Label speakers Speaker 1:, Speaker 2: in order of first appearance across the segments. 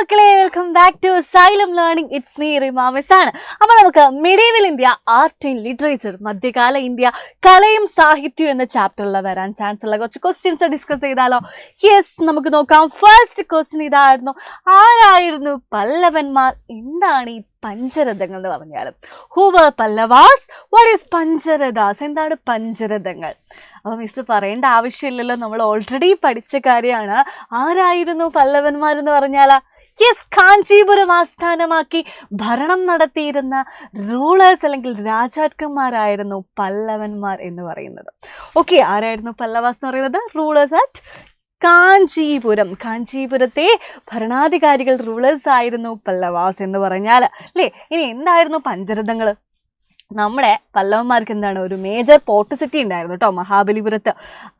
Speaker 1: മക്കളെ, welcome back to Xylem learning. It's me Rima miss ആണ്. അപ്പോൾ നമുക്ക് medieval India art and literature, മധ്യകാല ഇന്ത്യ കലയും സാഹിത്യവും എന്ന ചാപ്റ്ററിൽ വരാൻ ചാൻസ് ഉള്ള കുറച്ച് ക്വസ്റ്റ്യൻസ് ഡിസ്കസ് ചെയ്താലോ? യെസ്, നമുക്ക് നോക്കാം. ഫസ്റ്റ് ക്വസ്റ്റ്യൻ ഇതായിരുന്നു, ആരായിരുന്നു പല്ലവന്മാർ? എന്താണ് ഈ പഞ്ചരഥങ്ങൾ എന്ന് പറഞ്ഞാലും? Who were Pallavas? What is Pancharathas? എന്താണ് പഞ്ചരഥങ്ങൾ? അപ്പോൾ മിസ് പറയേണ്ട ആവശ്യമില്ലല്ലോ, നമ്മൾ ഓൾറെഡി പഠിച്ച കാര്യമാണ്. ആരായിരുന്നു പല്ലവന്മാരെന്ന് പറഞ്ഞാൽ യെസ്, കാഞ്ചീപുരം ആസ്ഥാനമാക്കി ഭരണം നടത്തിയിരുന്ന റൂളേഴ്സ് അല്ലെങ്കിൽ രാജാക്കന്മാരായിരുന്നു പല്ലവന്മാർ എന്ന് പറയുന്നത്. ഓക്കെ, ആരായിരുന്നു പല്ലവാസ് എന്ന് പറയുന്നത്? Rulers at Kanchipuram. കാഞ്ചീപുരത്തെ ഭരണാധികാരികൾ, റൂളേഴ്സ് ആയിരുന്നു പല്ലവാസ് എന്ന് പറഞ്ഞാൽ അല്ലേ. ഇനി എന്തായിരുന്നു പഞ്ചരഥങ്ങൾ? നമ്മുടെ പല്ലവന്മാർക്ക് എന്താണ്, ഒരു മേജർ പോർട്ട് സിറ്റി ഉണ്ടായിരുന്നു കേട്ടോ, മഹാബലിപുരത്ത്.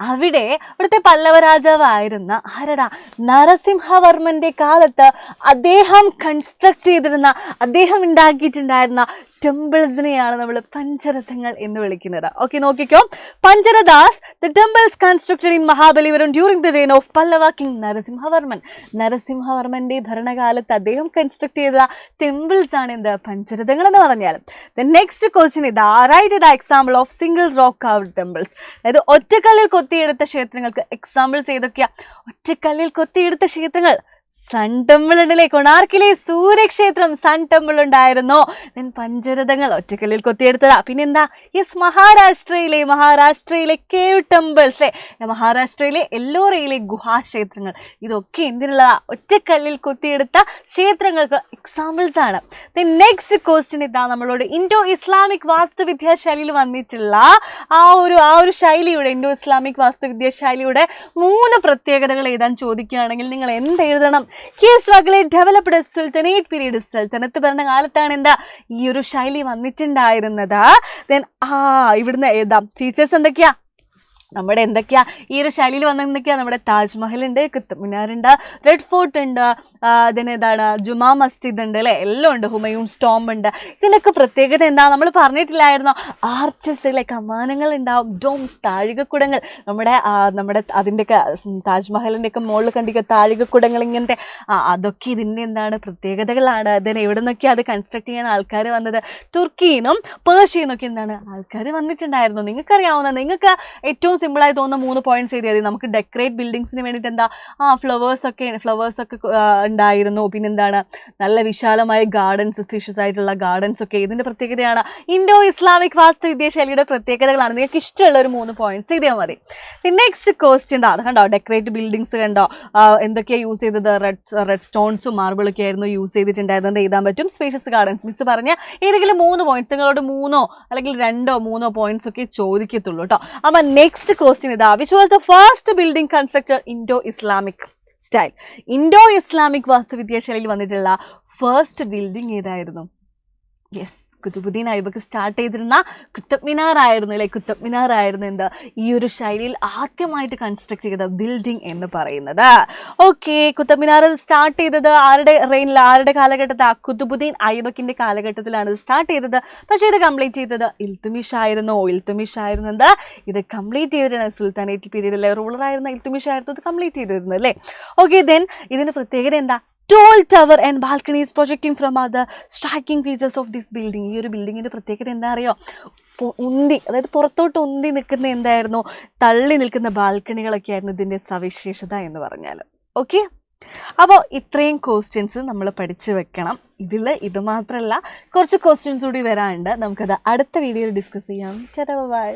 Speaker 1: അവിടുത്തെ പല്ലവ രാജാവായിരുന്ന ആരടാ, നരസിംഹവർമ്മന്റെ കാലത്ത് അദ്ദേഹം കൺസ്ട്രക്ട് ചെയ്തിരുന്ന, അദ്ദേഹം ഉണ്ടാക്കിയിട്ടുണ്ടായിരുന്ന ടെമ്പിൾസിനെയാണ് നമ്മൾ പഞ്ചരഥങ്ങൾ എന്ന് വിളിക്കുന്നത്. ഓക്കെ, നോക്കിക്കോ. Pancharathas, the temples constructed in Mahabalipuram during the reign of Pallava king Narasimhavarman. നരസിംഹവർമ്മന്റെ ഭരണകാലത്ത് അദ്ദേഹം കൺസ്ട്രക്ട് ചെയ്ത ടെമ്പിൾസ് ആണ് എന്ത്, പഞ്ചരഥങ്ങൾ എന്ന് പറഞ്ഞാൽ. ദ നെക്സ്റ്റ് ക്വസ്റ്റ്യൻ ഇതാ, write the example of single rock carved temples. അതായത് ഒറ്റക്കല്ലിൽ കൊത്തിയെടുത്ത ക്ഷേത്രങ്ങൾക്ക് എക്സാമ്പിൾസ് ഏതൊക്കെയാ? ഒറ്റക്കല്ലിൽ കൊത്തിയെടുത്ത ക്ഷേത്രങ്ങൾ സൺ ടെമ്പിൾ ഉണ്ടല്ലേ, കൊണാർക്കിലെ സൂര്യക്ഷേത്രം സൺ ടെമ്പിൾ ഉണ്ടായിരുന്നു. ദെൻ പഞ്ചരഥങ്ങൾ ഒറ്റക്കല്ലിൽ കൊത്തിയെടുത്തതാ. പിന്നെന്താ? യെസ്, മഹാരാഷ്ട്രയിലെ കേവ് ടെമ്പിൾസ്, മഹാരാഷ്ട്രയിലെ എല്ലോറയിലെ ഗുഹാക്ഷേത്രങ്ങൾ, ഇതൊക്കെ എന്തിനുള്ളതാ? ഒറ്റക്കല്ലിൽ കൊത്തിയെടുത്ത ക്ഷേത്രങ്ങൾക്ക് എക്സാമ്പിൾസ് ആണ്. ദെൻ നെക്സ്റ്റ് ക്വസ്റ്റ്യൻ ഇതാ, നമ്മളോട് ഇൻഡോ ഇസ്ലാമിക് വാസ്തുവിദ്യാ ശൈലിയിൽ വന്നിട്ടുള്ള ആ ഒരു ശൈലിയുടെ, ഇൻഡോ ഇസ്ലാമിക് വാസ്തുവിദ്യാ ശൈലിയുടെ 3 പ്രത്യേകതകൾ എഴുതാൻ ചോദിക്കുകയാണെങ്കിൽ നിങ്ങൾ എന്ത് എഴുതണം? ഡെവലപ്ഡ് സുൽത്തനേറ്റ് പീരീഡ്, സൽത്തനത്ത് ഭരണകാലത്താണ് എന്താ ഈ ഒരു ശൈലി വന്നിട്ടുണ്ടായിരുന്നത്. ദെൻ ഇവിടുന്ന് എഴുതാം ഫീച്ചേഴ്സ് എന്തൊക്കെയാ, നമ്മുടെ എന്തൊക്കെയാ ഈ ഒരു ശൈലിയിൽ വന്ന എന്തൊക്കെയാ? നമ്മുടെ താജ്മഹൽ ഉണ്ട്, കുത്തബ് മിനാർ ഉണ്ട്, റെഡ് ഫോർട്ട് ഉണ്ട്, ഏതാണ് ജുമാ മസ്ജിദ് ഉണ്ട് അല്ലേ, എല്ലാം ഉണ്ട്, ഹുമയൂൺസ് ടോംബ് ഉണ്ട്. ഇതിൻ്റെയൊക്കെ പ്രത്യേകത എന്താ? നമ്മൾ പറഞ്ഞിട്ടില്ലായിരുന്നോ? ആർച്ചസ് അല്ലെ, കമാനങ്ങൾ ഉണ്ടാവും, ഡോംസ് താഴികക്കുടങ്ങൾ, നമ്മുടെ അതിൻ്റെയൊക്കെ താജ്മഹലിൻ്റെ ഒക്കെ മുകളിൽ കണ്ടിരിക്കുക താഴികക്കുടങ്ങൾ, ഇങ്ങനത്തെ അതൊക്കെ ഇതിൻ്റെ എന്താണ് പ്രത്യേകതകളാണ്. അതിന് എവിടെ നിന്നൊക്കെയാണ് അത് കൺസ്ട്രക്ട് ചെയ്യാൻ ആൾക്കാർ വന്നത്? തുർക്കിന്നും പേർഷ്യയിൽ നിന്നൊക്കെ എന്താണ് ആൾക്കാർ വന്നിട്ടുണ്ടായിരുന്നു. നിങ്ങൾക്കറിയാവുന്ന, നിങ്ങൾക്ക് ഏറ്റവും സിമ്പിളായി തോന്നുന്ന 3 പോയിന്റ്സ് എഴുതിയാൽ മതി. നമുക്ക് ഡെക്കറേറ്റ് ബിൽഡിങ്സിന് വേണ്ടിയിട്ട് എന്താ, ഫ്ലവേഴ്സ് ഒക്കെ ഉണ്ടായിരുന്നു. പിന്നെന്താണ്, നല്ല വിശാലമായ ഗാർഡൻസ്, സ്പീഷ്യസ് ആയിട്ടുള്ള ഗാർഡൻസ് ഒക്കെ ഇതിൻ്റെ പ്രത്യേകതയാണ്. ഇൻഡോ ഇസ്ലാമിക് വാസ്തുവിദ്യാ ശൈലിയുടെ പ്രത്യേകതകളാണ്. നിങ്ങൾക്ക് ഇഷ്ടമുള്ള ഒരു 3 പോയിന്റ്സ് എഴുതിയാൽ മതി. നെക്സ്റ്റ് ക്വസ്റ്റ്യൻ അത് കണ്ടോ, ഡെക്കറേറ്റ് ബിൽഡിങ്സ് കണ്ടോ, എന്തൊക്കെയാണ് യൂസ് ചെയ്തത്? റെഡ് സ്റ്റോൺസും മാർബിളൊക്കെ ആയിരുന്നു യൂസ് ചെയ്തിട്ടുണ്ടായിരുന്നത്. എഴുതാൻ പറ്റും. സ്പേഷ്യസ് ഗാർഡൻസ് മിസ് പറഞ്ഞ ഏതെങ്കിലും 3 പോയിന്റ്സ്, നിങ്ങളോട് 3 അല്ലെങ്കിൽ 2 പോയിന്റ്സ് ഒക്കെ ചോദിക്കത്തുള്ളൂ കേട്ടോ. അപ്പം നെക്സ്റ്റ് ക്വസ്റ്റ്യൻ ഇതാ, which was the first building constructed Indo Islamic style? Indo Islamic വാസ്തുവിദ്യാ ശൈലിയിൽ വന്നിട്ടുള്ള ഫസ്റ്റ് ബിൽഡിംഗ് ഏതായിരുന്നു? യെസ്, കുത്തുബുദ്ദീൻ ഐബക്ക് സ്റ്റാർട്ട് ചെയ്തിരുന്ന കുത്തബ് മിനാർ ആയിരുന്നു അല്ലെ. കുത്തബ് മിനാർ ആയിരുന്നു എന്ത്, ഈ ഒരു ശൈലിയിൽ ആദ്യമായിട്ട് കൺസ്ട്രക്ട് ചെയ്ത ബിൽഡിംഗ് എന്ന് പറയുന്നത്. ഓക്കെ, കുത്തബ് മിനാർ സ്റ്റാർട്ട് ചെയ്തത് ആരുടെ റെയിനിൽ, ആരുടെ കാലഘട്ടത്തിൽ? കുത്തുബുദ്ദീൻ ഐബക്കിന്റെ കാലഘട്ടത്തിലാണ് ഇത് സ്റ്റാർട്ട് ചെയ്തത്. പക്ഷേ ഇത് കംപ്ലീറ്റ് ചെയ്തത് ഇൽത്തുമിഷ് ആയിരുന്നു. എന്ത് ഇത് കംപ്ലീറ്റ് ചെയ്തിരുന്നത്? സുൽത്താനേറ്റ് പീരീഡിലെ റൂളർ ആയിരുന്ന ഇൽത്തുമിഷ് ആയിരുന്നു ഇത് കംപ്ലീറ്റ് ചെയ്തിരുന്നത് അല്ലേ. ഓക്കെ, ദെൻ ഇതിന്റെ പ്രത്യേകത എന്താ? Tall tower and balconies projecting from other striking features of this building. ഈ ഒരു ബിൽഡിങ്ങിന്റെ പ്രത്യേകത എന്താ അറിയോ? അതായത് പുറത്തോട്ട് ഉന്തി നിൽക്കുന്ന എന്തായിരുന്നു, തള്ളി നിൽക്കുന്ന ബാൽക്കണികളൊക്കെ ആയിരുന്നു ഇതിന്റെ സവിശേഷത എന്ന് പറഞ്ഞാൽ. ഓക്കെ, അപ്പോൾ ഇത്രയും ക്വസ്റ്റ്യൻസ് നമ്മൾ പഠിച്ചു വെക്കണം. ഇത് മാത്രമല്ല, കുറച്ച് ക്വസ്റ്റ്യൻസ് കൂടി വരാനുണ്ട്. നമുക്കത് അടുത്ത വീഡിയോയിൽ ഡിസ്കസ് ചെയ്യാം. ബൈ.